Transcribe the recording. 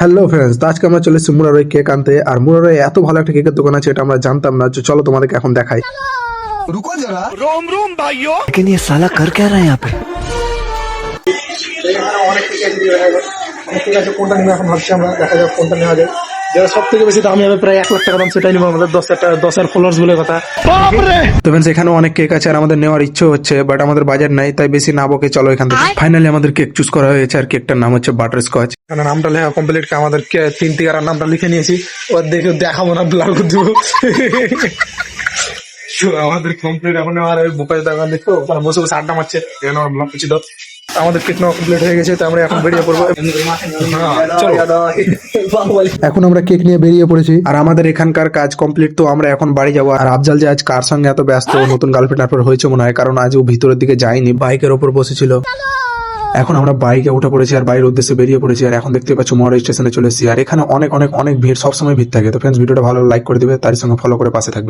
Hello friends, তো আজকে আমরা চলে এসেছি মুরারই কেক আনতে। আর মুরারই এত ভালো একটা কেকের দোকান আছে, এটা আমরা জানতাম না। চলো তোমাদেরকে এখন দেখাই। रुको जरा। लेकिन ये साला कर क्या रहा है यहाँ पे। অনেক ঠিক আছে ঠিক আছে, কোনটা নিবে এখন ভাবছি আমরা, দেখা যাক কোনটা নেওয়া যায়। যেটা সব থেকে বেশি দামি হবে, প্রায় 1 লাখ টাকা দাম, সেটাই নিবো আমাদের 10 ফলোয়ার্স বলে কথা। তো ফ্রেন্ডস, এখানে অনেক কেক আছে আর আমাদের নেওয়ার ইচ্ছে হচ্ছে, বাট আমাদের বাজার নাই, তাই বেশি না বকে চলো এখান থেকে। ফাইনালি আমাদের কেক চুজ করা হয়েছে আর কেকটার নাম হচ্ছে বাটার স্কচ। এখানে নামটা লেখা কমপ্লিট, আমাদের 3 টিকার নামটা লিখে নিয়েছি। ওর দেখে দেখাবো না, ব্লার করে দেবো। আমাদের কমপ্লিট এখন আর বোকাজ দোকান দেখো, ওখানে বসে বসে আড্ডা মারছে। এখানে আমার ব্লগ কিছু দাও। আমাদের কেক নেওয়া কমপ্লিট হয়ে গেছে, তো আমরা এখন বেরিয়ে পড়বো। এখন আমরা কেক নিয়ে বেরিয়ে পড়েছি আর আমাদের এখানকার কাজ কমপ্লিট। তো আমরা এখন বাড়ি যাবো। আর আফজাল যে আজ কার সঙ্গে এত ব্যস্ত, নতুন গার্লফ্রেন্ড আপনার হয়েছে মনে হয়, কারণ আজ ও ভিতরের দিকে যায়নি, বাইকের ওপর বসেছিল। এখন আমরা বাইকে উঠে পড়েছি আর বাইরের উদ্দেশ্যে বেরিয়ে পড়েছি। আর এখন দেখতে পাচ্ছ মহারাজ স্টেশনে চলে এসেছি। আর এখানে অনেক অনেক অনেক ভিড়, সবসময় ভিড় থাকে। তো ফ্রেন্ডস, ভিডিওটা ভালো লাইক করে দিবে, তার সঙ্গে ফলো করে পাশে থাকবে।